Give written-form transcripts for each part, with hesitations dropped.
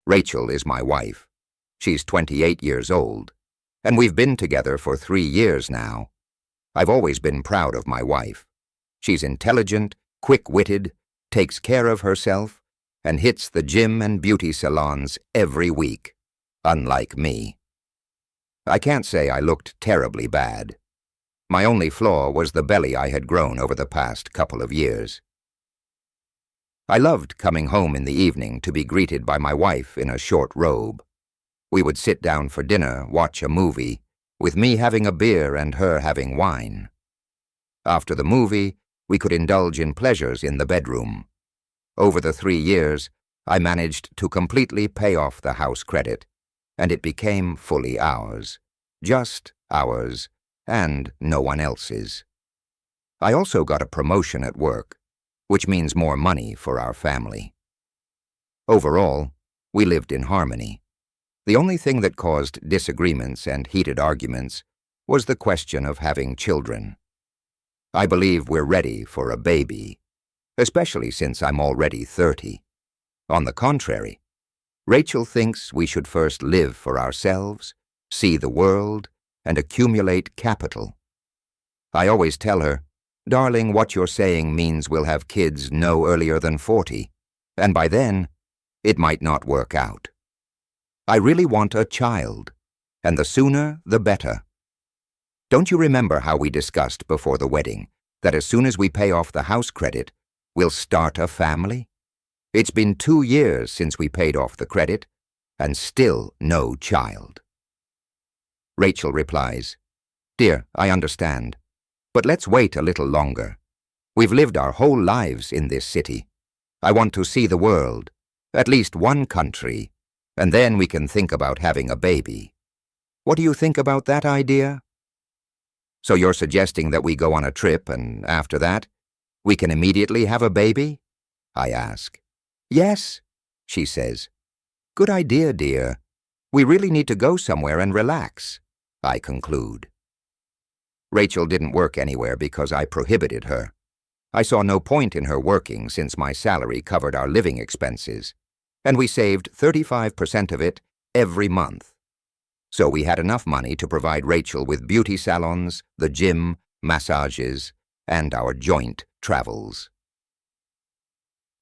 Rachel is my wife. She's 28 years old, and we've been together for 3 years now. I've always been proud of my wife. She's intelligent, quick-witted, takes care of herself, and hits the gym and beauty salons every week, unlike me. I can't say I looked terribly bad. My only flaw was the belly I had grown over the past couple of years. I loved coming home in the evening to be greeted by my wife in a short robe. We would sit down for dinner, watch a movie, with me having a beer and her having wine. After the movie, we could indulge in pleasures in the bedroom. Over the 3 years, I managed to completely pay off the house credit, and it became fully ours, just ours, and no one else's. I also got a promotion at work, which means more money for our family. Overall, we lived in harmony. The only thing that caused disagreements and heated arguments was the question of having children. I believe we're ready for a baby, especially since I'm already 30. On the contrary, Rachel thinks we should first live for ourselves, see the world, and accumulate capital. I always tell her, "Darling, what you're saying means we'll have kids no earlier than 40, and by then, it might not work out. I really want a child, and the sooner, the better. Don't you remember how we discussed before the wedding that as soon as we pay off the house credit, we'll start a family? It's been 2 years since we paid off the credit, and still no child." Rachel replies, "Dear, I understand, but let's wait a little longer. We've lived our whole lives in this city. I want to see the world, at least one country, and then we can think about having a baby. What do you think about that idea?" "So you're suggesting that we go on a trip, and after that, we can immediately have a baby?" I ask. "Yes," she says. "Good idea, dear. We really need to go somewhere and relax," I conclude. Rachel didn't work anywhere because I prohibited her. I saw no point in her working since my salary covered our living expenses, and we saved 35% of it every month. So we had enough money to provide Rachel with beauty salons, the gym, massages, and our joint travels.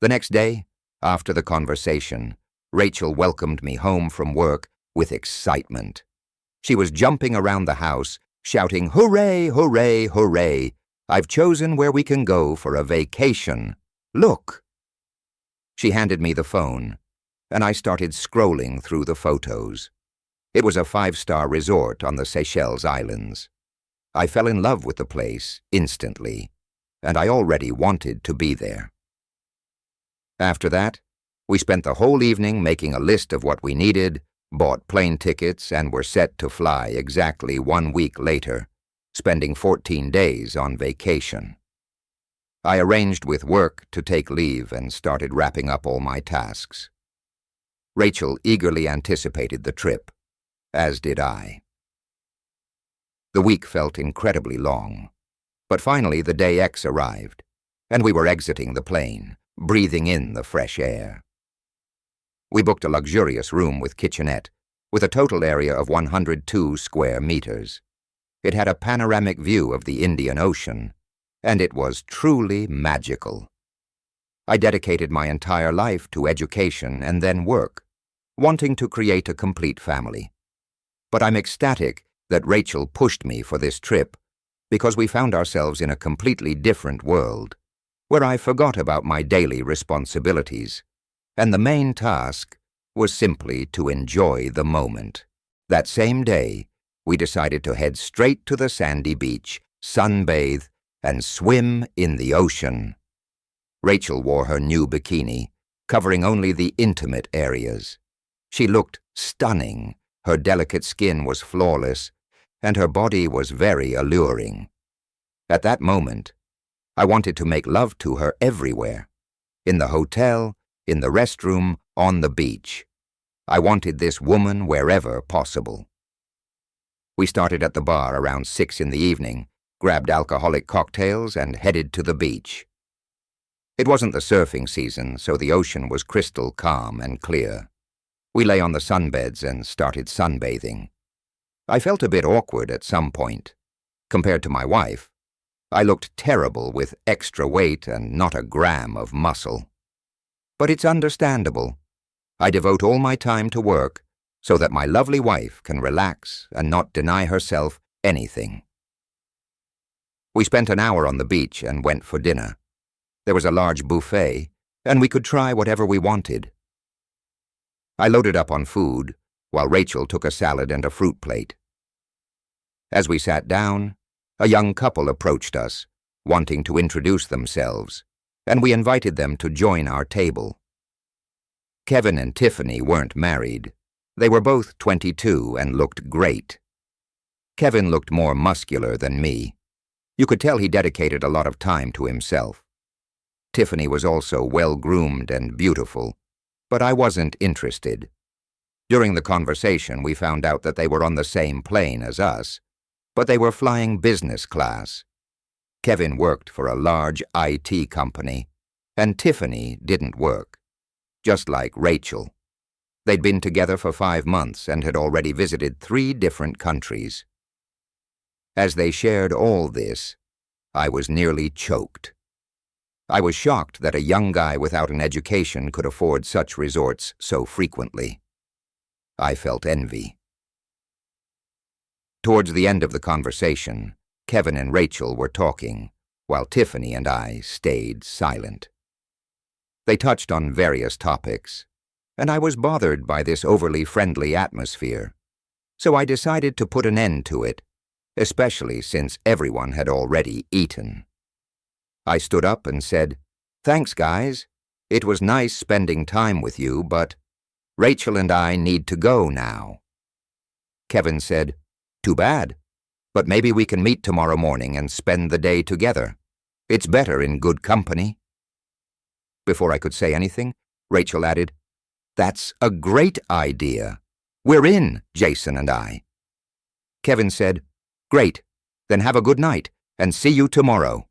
The next day, after the conversation, Rachel welcomed me home from work with excitement. She was jumping around the house, shouting, "Hooray, hooray, hooray! I've chosen where we can go for a vacation. Look!" She handed me the phone, and I started scrolling through the photos. It was a 5-star resort on the Seychelles Islands. I fell in love with the place instantly, and I already wanted to be there. After that, we spent the whole evening making a list of what we needed, bought plane tickets, and were set to fly exactly 1 week later, spending 14 days on vacation. I arranged with work to take leave and started wrapping up all my tasks. Rachel eagerly anticipated the trip, as did I. The week felt incredibly long, but finally the day X arrived, and we were exiting the plane, breathing in the fresh air. We booked a luxurious room with kitchenette, with a total area of 102 square meters. It had a panoramic view of the Indian Ocean, and it was truly magical. I dedicated my entire life to education and then work, wanting to create a complete family. But I'm ecstatic that Rachel pushed me for this trip because we found ourselves in a completely different world, where I forgot about my daily responsibilities, and the main task was simply to enjoy the moment. That same day, we decided to head straight to the sandy beach, sunbathe, and swim in the ocean. Rachel wore her new bikini, covering only the intimate areas. She looked stunning, her delicate skin was flawless, and her body was very alluring. At that moment, I wanted to make love to her everywhere. In the hotel, in the restroom, on the beach. I wanted this woman wherever possible. We started at the bar around 6 in the evening, grabbed alcoholic cocktails, and headed to the beach. It wasn't the surfing season, so the ocean was crystal calm and clear. We lay on the sunbeds and started sunbathing. I felt a bit awkward at some point. Compared to my wife, I looked terrible with extra weight and not a gram of muscle. But it's understandable. I devote all my time to work so that my lovely wife can relax and not deny herself anything. We spent an hour on the beach and went for dinner. There was a large buffet, and we could try whatever we wanted. I loaded up on food, while Rachel took a salad and a fruit plate. As we sat down, a young couple approached us, wanting to introduce themselves, and we invited them to join our table. Kevin and Tiffany weren't married. They were both 22 and looked great. Kevin looked more muscular than me. You could tell he dedicated a lot of time to himself. Tiffany was also well-groomed and beautiful, but I wasn't interested. During the conversation, we found out that they were on the same plane as us, but they were flying business class. Kevin worked for a large IT company, and Tiffany didn't work, just like Rachel. They'd been together for 5 months and had already visited 3 different countries. As they shared all this, I was nearly choked. I was shocked that a young guy without an education could afford such resorts so frequently. I felt envy. Towards the end of the conversation, Kevin and Rachel were talking, while Tiffany and I stayed silent. They touched on various topics, and I was bothered by this overly friendly atmosphere, so I decided to put an end to it, especially since everyone had already eaten. I stood up and said, "Thanks, guys. It was nice spending time with you, but Rachel and I need to go now." Kevin said, "Too bad, but maybe we can meet tomorrow morning and spend the day together. It's better in good company." Before I could say anything, Rachel added, "That's a great idea. We're in, Jason and I." Kevin said, "Great, then have a good night, and see you tomorrow."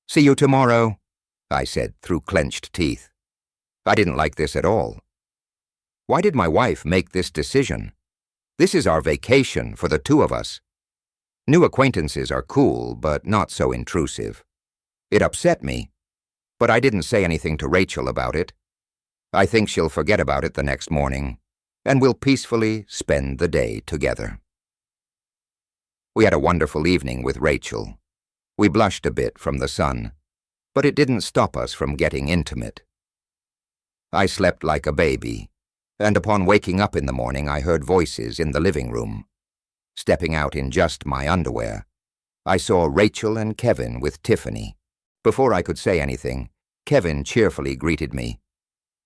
"See you tomorrow," I said through clenched teeth. I didn't like this at all. Why did my wife make this decision? This is our vacation for the 2 of us. New acquaintances are cool, but not so intrusive. It upset me, but I didn't say anything to Rachel about it. I think she'll forget about it the next morning, and we'll peacefully spend the day together. We had a wonderful evening with Rachel. We blushed a bit from the sun, but it didn't stop us from getting intimate. I slept like a baby, and upon waking up in the morning I heard voices in the living room. Stepping out in just my underwear, I saw Rachel and Kevin with Tiffany. Before I could say anything, Kevin cheerfully greeted me.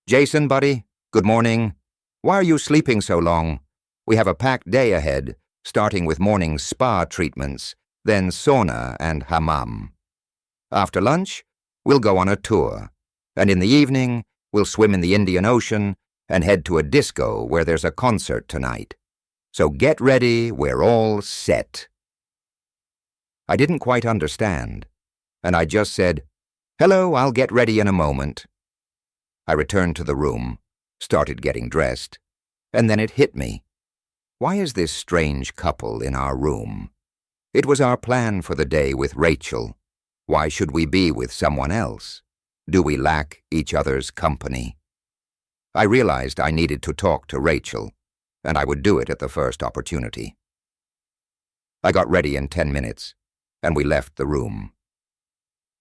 "Jason, buddy, good morning. Why are you sleeping so long? We have a packed day ahead, starting with morning spa treatments, then sauna and hammam. After lunch, we'll go on a tour, and in the evening, we'll swim in the Indian Ocean and head to a disco where there's a concert tonight. So get ready, we're all set." I didn't quite understand, and I just said, "Hello, I'll get ready in a moment." I returned to the room, started getting dressed, and then it hit me. Why is this strange couple in our room? It was our plan for the day with Rachel. Why should we be with someone else? Do we lack each other's company? I realized I needed to talk to Rachel, and I would do it at the first opportunity. I got ready in 10 minutes, and we left the room.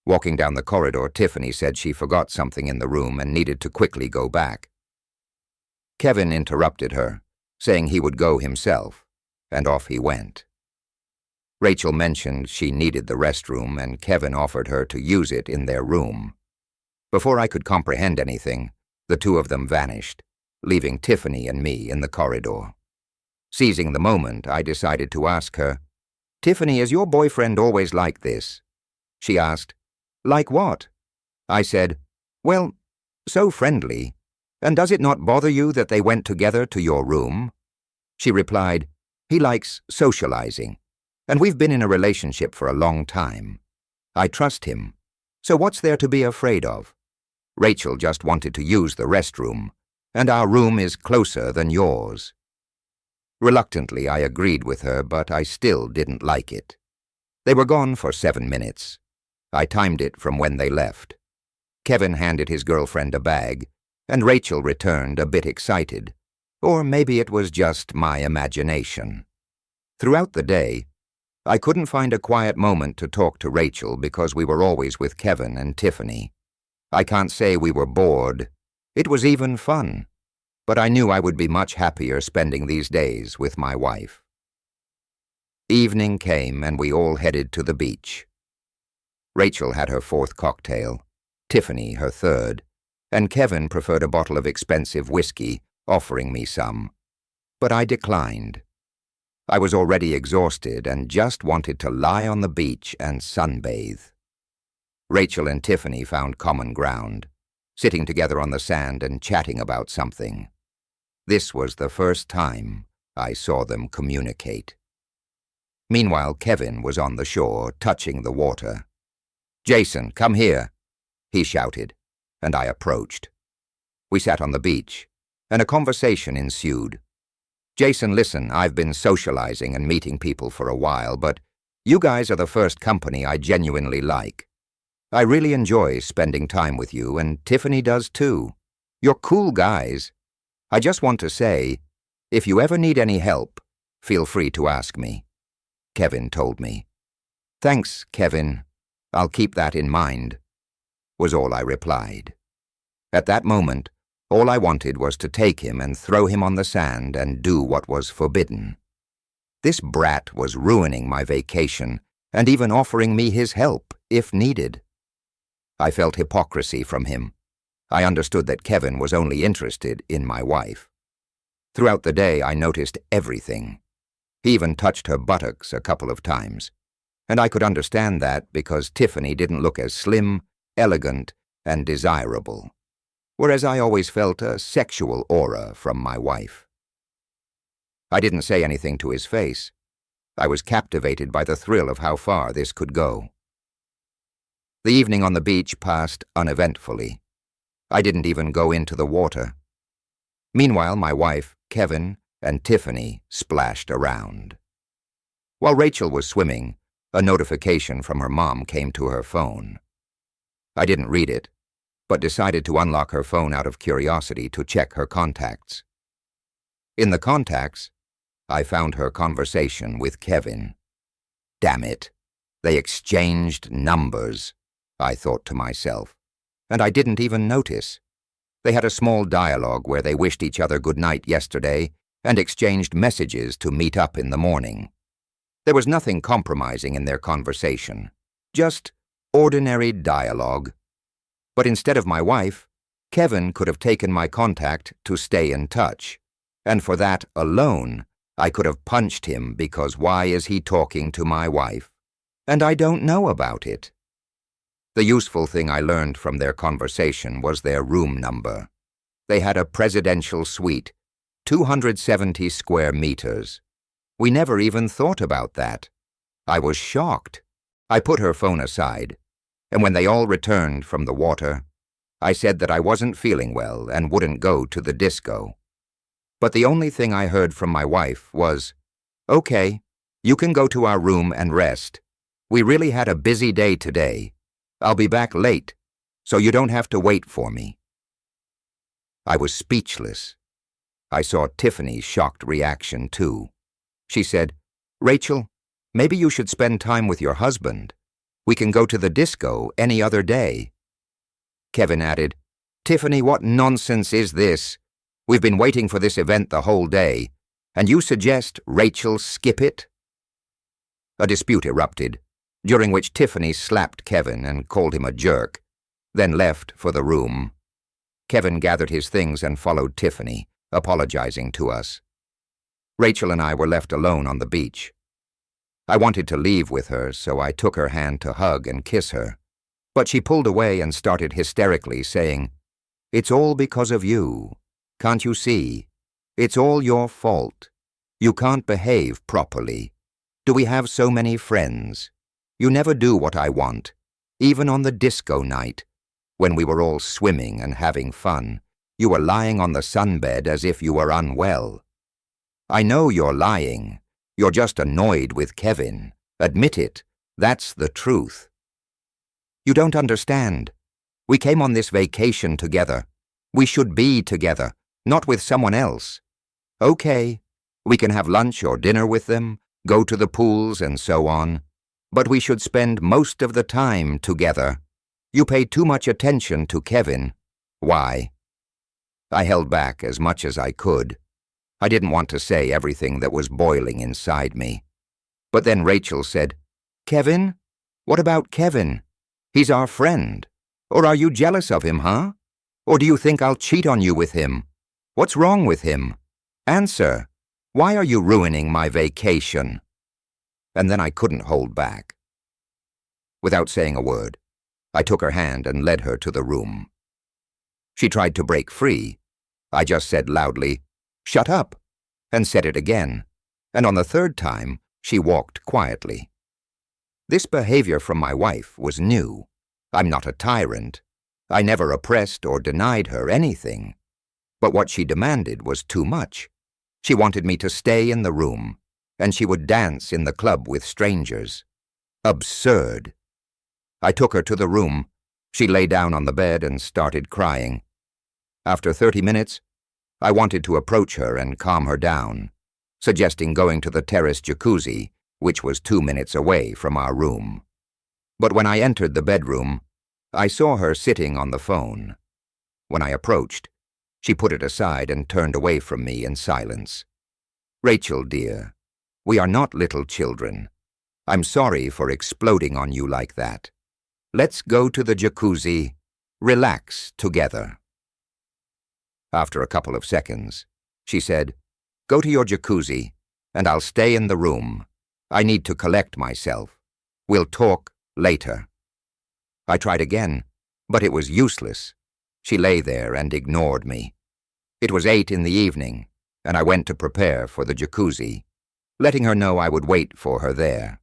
Walking down the corridor, Tiffany said she forgot something in the room and needed to quickly go back. Kevin interrupted her, saying he would go himself, and off he went. Rachel mentioned she needed the restroom, and Kevin offered her to use it in their room. Before I could comprehend anything, the 2 of them vanished, leaving Tiffany and me in the corridor. Seizing the moment, I decided to ask her, "Tiffany, is your boyfriend always like this?" She asked, "Like what?" I said, "Well, so friendly. And does it not bother you that they went together to your room?" She replied, "He likes socializing, and we've been in a relationship for a long time. I trust him, so what's there to be afraid of? Rachel just wanted to use the restroom, and our room is closer than yours." Reluctantly, I agreed with her, but I still didn't like it. They were gone for 7 minutes. I timed it from when they left. Kevin handed his girlfriend a bag, and Rachel returned a bit excited. Or maybe it was just my imagination. Throughout the day, I couldn't find a quiet moment to talk to Rachel because we were always with Kevin and Tiffany. I can't say we were bored. It was even fun. But I knew I would be much happier spending these days with my wife. Evening came and we all headed to the beach. Rachel had her 4th cocktail, Tiffany her 3rd, and Kevin preferred a bottle of expensive whiskey, offering me some. But I declined. I was already exhausted and just wanted to lie on the beach and sunbathe. Rachel and Tiffany found common ground, sitting together on the sand and chatting about something. This was the first time I saw them communicate. Meanwhile, Kevin was on the shore, touching the water. "Jason, come here," he shouted, and I approached. We sat on the beach, and a conversation ensued. "Jason, listen, I've been socializing and meeting people for a while, but you guys are the first company I genuinely like. I really enjoy spending time with you, and Tiffany does too. You're cool guys. I just want to say, if you ever need any help, feel free to ask me," Kevin told me. "Thanks, Kevin. I'll keep that in mind," was all I replied. At that moment, all I wanted was to take him and throw him on the sand and do what was forbidden. This brat was ruining my vacation and even offering me his help, if needed. I felt hypocrisy from him. I understood that Kevin was only interested in my wife. Throughout the day, I noticed everything. He even touched her buttocks a couple of times. And I could understand that because Tiffany didn't look as slim, elegant, and desirable, whereas I always felt a sexual aura from my wife. I didn't say anything to his face. I was captivated by the thrill of how far this could go. The evening on the beach passed uneventfully. I didn't even go into the water. Meanwhile, my wife, Kevin, and Tiffany splashed around. While Rachel was swimming, a notification from her mom came to her phone. I didn't read it, but decided to unlock her phone out of curiosity to check her contacts. In the contacts, I found her conversation with Kevin. Damn it, they exchanged numbers, I thought to myself, and I didn't even notice. They had a small dialogue where they wished each other good night yesterday and exchanged messages to meet up in the morning. There was nothing compromising in their conversation, just ordinary dialogue. But instead of my wife, Kevin could have taken my contact to stay in touch, and for that alone, I could have punched him because why is he talking to my wife? And I don't know about it. The useful thing I learned from their conversation was their room number. They had a presidential suite, 270 square meters. We never even thought about that. I was shocked. I put her phone aside, and when they all returned from the water, I said that I wasn't feeling well and wouldn't go to the disco. But the only thing I heard from my wife was, "Okay, you can go to our room and rest. We really had a busy day today. I'll be back late, so you don't have to wait for me." I was speechless. I saw Tiffany's shocked reaction, too. She said, "Rachel, maybe you should spend time with your husband. We can go to the disco any other day." Kevin added, "Tiffany, what nonsense is this? We've been waiting for this event the whole day, and you suggest Rachel skip it?" A dispute erupted, during which Tiffany slapped Kevin and called him a jerk, then left for the room. Kevin gathered his things and followed Tiffany, apologizing to us. Rachel and I were left alone on the beach. I wanted to leave with her, so I took her hand to hug and kiss her, but she pulled away and started hysterically saying, "It's all because of you. Can't you see? It's all your fault. You can't behave properly. Do we have so many friends? You never do what I want, even on the disco night, when we were all swimming and having fun. You were lying on the sunbed as if you were unwell. I know you're lying. You're just annoyed with Kevin. Admit it. That's the truth. You don't understand. We came on this vacation together. We should be together, not with someone else. Okay, we can have lunch or dinner with them, go to the pools and so on, but we should spend most of the time together. You pay too much attention to Kevin. Why? I held back as much as I could. I didn't want to say everything that was boiling inside me. But then Rachel said, Kevin? What about Kevin? He's our friend. Or are you jealous of him, huh? Or do you think I'll cheat on you with him? What's wrong with him? Answer. Why are you ruining my vacation? And then I couldn't hold back. Without saying a word, I took her hand and led her to the room. She tried to break free. I just said loudly, Shut up, and said it again, and on the third time, she walked quietly. This behavior from my wife was new. I'm not a tyrant. I never oppressed or denied her anything. But what she demanded was too much. She wanted me to stay in the room, and she would dance in the club with strangers. Absurd. I took her to the room. She lay down on the bed and started crying. After 30 minutes, I wanted to approach her and calm her down, suggesting going to the terrace jacuzzi, which was 2 minutes away from our room. But when I entered the bedroom, I saw her sitting on the phone. When I approached, she put it aside and turned away from me in silence. Rachel, dear, we are not little children. I'm sorry for exploding on you like that. Let's go to the jacuzzi, relax together. After a couple of seconds, she said, Go to your jacuzzi, and I'll stay in the room. I need to collect myself. We'll talk later. I tried again, but it was useless. She lay there and ignored me. It was 8 in the evening, and I went to prepare for the jacuzzi, letting her know I would wait for her there.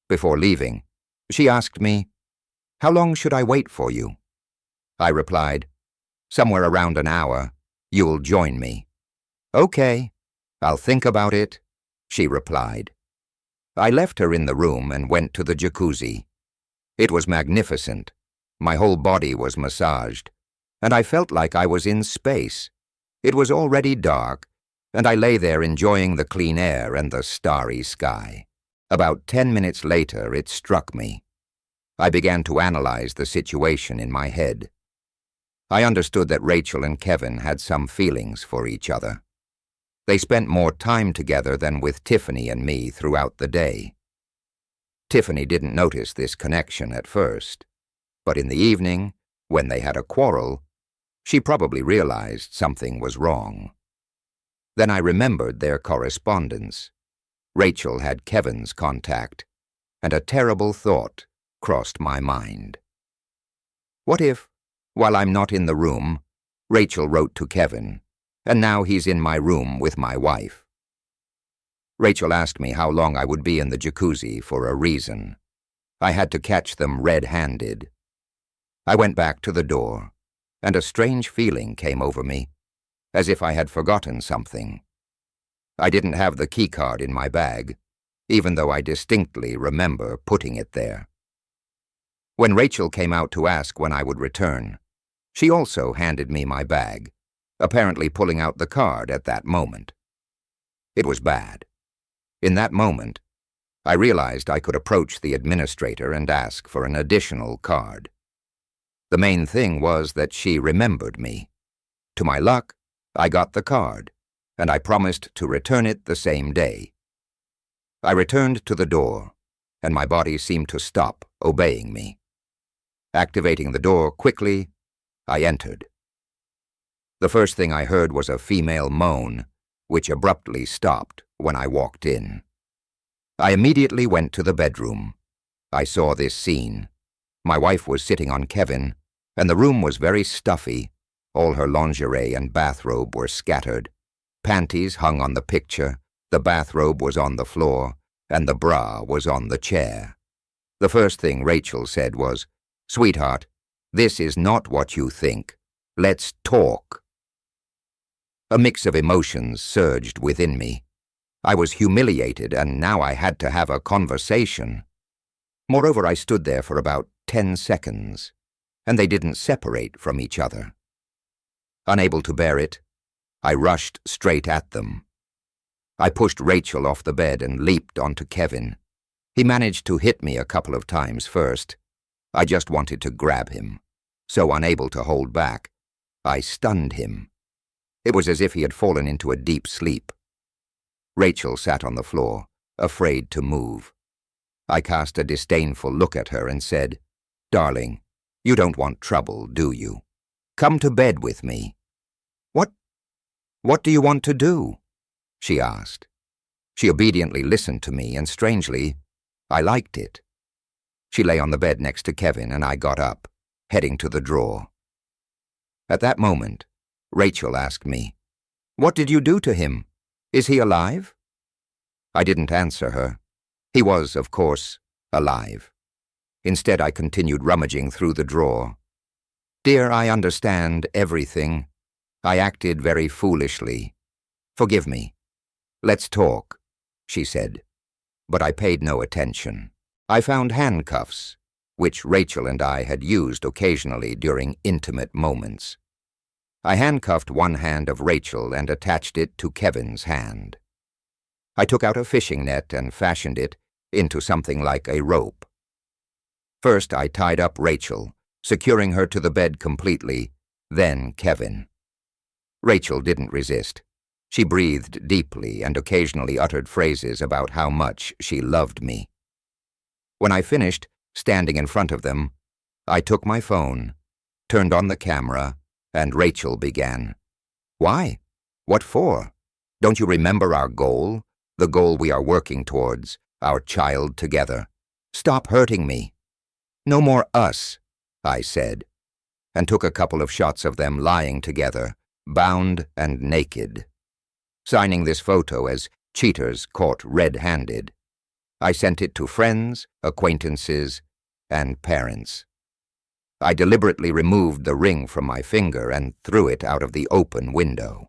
Before leaving, she asked me, How long should I wait for you? I replied, Somewhere around an hour. You'll join me. Okay, I'll think about it, she replied. I left her in the room and went to the jacuzzi. It was magnificent. My whole body was massaged, and I felt like I was in space. It was already dark, and I lay there enjoying the clean air and the starry sky. About 10 minutes later, it struck me. I began to analyze the situation in my head. I understood that Rachel and Kevin had some feelings for each other. They spent more time together than with Tiffany and me throughout the day. Tiffany didn't notice this connection at first, but in the evening, when they had a quarrel, she probably realized something was wrong. Then I remembered their correspondence. Rachel had Kevin's contact, and a terrible thought crossed my mind. What if, while I'm not in the room, Rachel wrote to Kevin, and now he's in my room with my wife? Rachel asked me how long I would be in the jacuzzi for a reason. I had to catch them red-handed. I went back to the door, and a strange feeling came over me, as if I had forgotten something. I didn't have the keycard in my bag, even though I distinctly remember putting it there. When Rachel came out to ask when I would return, she also handed me my bag, apparently pulling out the card at that moment. It was bad. In that moment, I realized I could approach the administrator and ask for an additional card. The main thing was that she remembered me. To my luck, I got the card, and I promised to return it the same day. I returned to the door, and my body seemed to stop obeying me. Activating the door quickly, I entered. The first thing I heard was a female moan, which abruptly stopped when I walked in. I immediately went to the bedroom. I saw this scene. My wife was sitting on Kevin, and the room was very stuffy. All her lingerie and bathrobe were scattered. Panties hung on the picture, the bathrobe was on the floor, and the bra was on the chair. The first thing Rachel said was, "Sweetheart, this is not what you think. Let's talk." A mix of emotions surged within me. I was humiliated, and now I had to have a conversation. Moreover, I stood there for about 10 seconds, and they didn't separate from each other. Unable to bear it, I rushed straight at them. I pushed Rachel off the bed and leaped onto Kevin. He managed to hit me a couple of times first. I just wanted to grab him. So unable to hold back, I stunned him. It was as if he had fallen into a deep sleep. Rachel sat on the floor, afraid to move. I cast a disdainful look at her and said, "Darling, you don't want trouble, do you? Come to bed with me." What do you want to do?" she asked. She obediently listened to me, and strangely, I liked it. She lay on the bed next to Kevin, and I got up, heading to the drawer. At that moment, Rachel asked me, "What did you do to him? Is he alive?" I didn't answer her. He was, of course, alive. Instead, I continued rummaging through the drawer. "Dear, I understand everything. I acted very foolishly. Forgive me. Let's talk," she said. But I paid no attention. I found handcuffs, which Rachel and I had used occasionally during intimate moments. I handcuffed one hand of Rachel and attached it to Kevin's hand. I took out a fishing net and fashioned it into something like a rope. First, I tied up Rachel, securing her to the bed completely, then Kevin. Rachel didn't resist. She breathed deeply and occasionally uttered phrases about how much she loved me. When I finished, standing in front of them, I took my phone, turned on the camera, and Rachel began. "Why? What for? Don't you remember our goal? The goal we are working towards, our child together. Stop hurting me." "No more us," I said, and took a couple of shots of them lying together, bound and naked. Signing this photo as cheaters caught red-handed, I sent it to friends, acquaintances, and parents. I deliberately removed the ring from my finger and threw it out of the open window.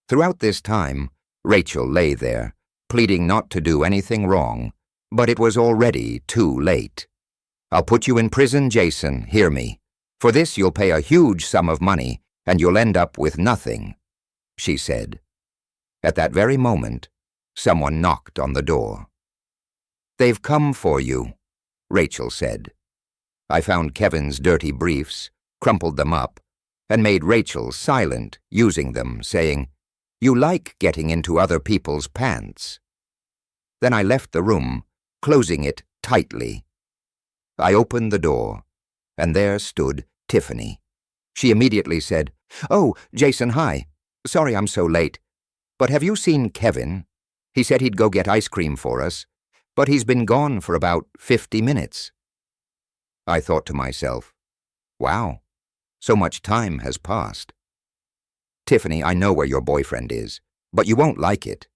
Throughout this time, Rachel lay there, pleading not to do anything wrong, but it was already too late. "I'll put you in prison, Jason, hear me. For this you'll pay a huge sum of money, and you'll end up with nothing," she said. At that very moment, someone knocked on the door. "They've come for you," Rachel said. I found Kevin's dirty briefs, crumpled them up, and made Rachel silent using them, saying, "You like getting into other people's pants." Then I left the room, closing it tightly. I opened the door, and there stood Tiffany. She immediately said, "Oh, Jason, hi. Sorry I'm so late. But have you seen Kevin? He said he'd go get ice cream for us, but he's been gone for about 50 minutes. I thought to myself, wow, so much time has passed. "Tiffany, I know where your boyfriend is, but you won't like it.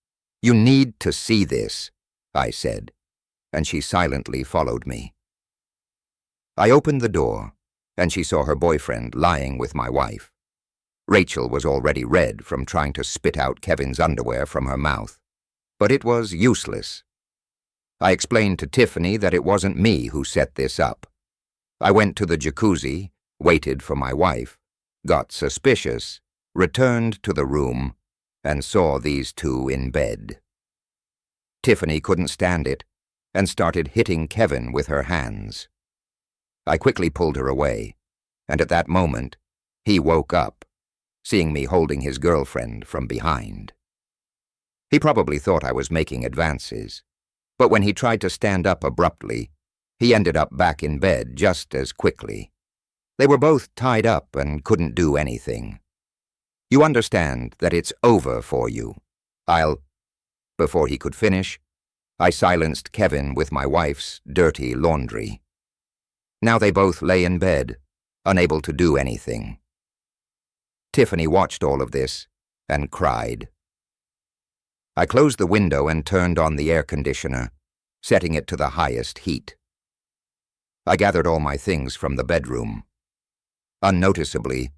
You need to see this," I said, and she silently followed me. I opened the door, and she saw her boyfriend lying with my wife. Rachel was already red from trying to spit out Kevin's underwear from her mouth, but it was useless. I explained to Tiffany that it wasn't me who set this up. I went to the jacuzzi, waited for my wife, got suspicious, returned to the room, and saw these two in bed. Tiffany couldn't stand it and started hitting Kevin with her hands. I quickly pulled her away, and at that moment, he woke up, seeing me holding his girlfriend from behind. He probably thought I was making advances, but when he tried to stand up abruptly, he ended up back in bed just as quickly. They were both tied up and couldn't do anything. "You understand that it's over for you. Before he could finish, I silenced Kevin with my wife's dirty laundry. Now they both lay in bed, unable to do anything. Tiffany watched all of this and cried. I closed the window and turned on the air conditioner, setting it to the highest heat. I gathered all my things from the bedroom. Unnoticeably,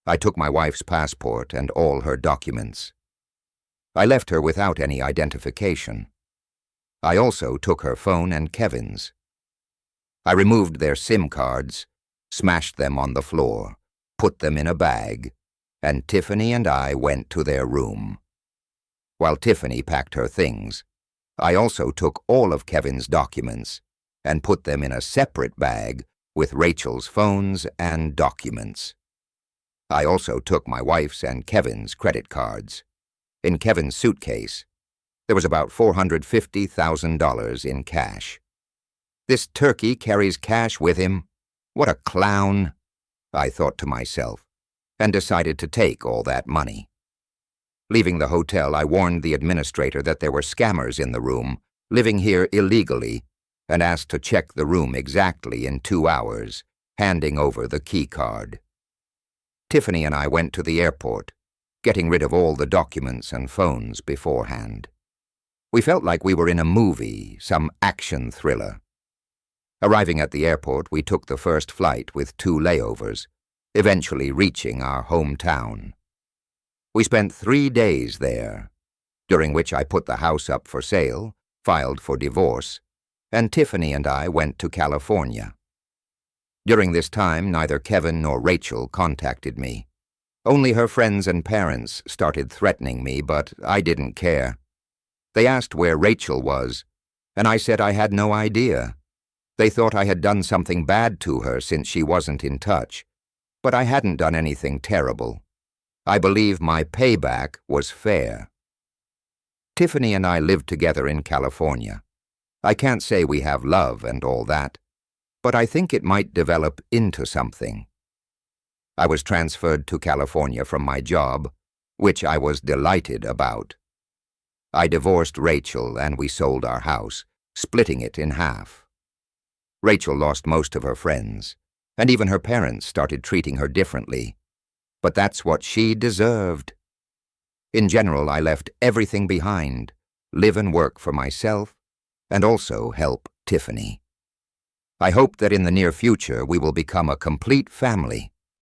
I took my wife's passport and all her documents. I left her without any identification. I also took her phone and Kevin's. I removed their SIM cards, smashed them on the floor, put them in a bag, and Tiffany and I went to their room. While Tiffany packed her things, I also took all of Kevin's documents and put them in a separate bag with Rachel's phones and documents. I also took my wife's and Kevin's credit cards. In Kevin's suitcase, there was about $450,000 in cash. This turkey carries cash with him. What a clown, I thought to myself, and decided to take all that money. Leaving the hotel, I warned the administrator that there were scammers in the room, living here illegally, and asked to check the room exactly in 2 hours, handing over the key card. Tiffany and I went to the airport, getting rid of all the documents and phones beforehand. We felt like we were in a movie, some action thriller. Arriving at the airport, we took the first flight with 2 layovers, eventually reaching our hometown. We spent 3 days there, during which I put the house up for sale, filed for divorce, and Tiffany and I went to California. During this time, neither Kevin nor Rachel contacted me. Only her friends and parents started threatening me, but I didn't care. They asked where Rachel was, and I said I had no idea. They thought I had done something bad to her since she wasn't in touch, but I hadn't done anything terrible. I believe my payback was fair. Tiffany and I lived together in California. I can't say we have love and all that, but I think it might develop into something. I was transferred to California from my job, which I was delighted about. I divorced Rachel and we sold our house, splitting it in half. Rachel lost most of her friends, and even her parents started treating her differently. But that's what she deserved. In general, I left everything behind, live and work for myself, and also help Tiffany. I hope that in the near future we will become a complete family.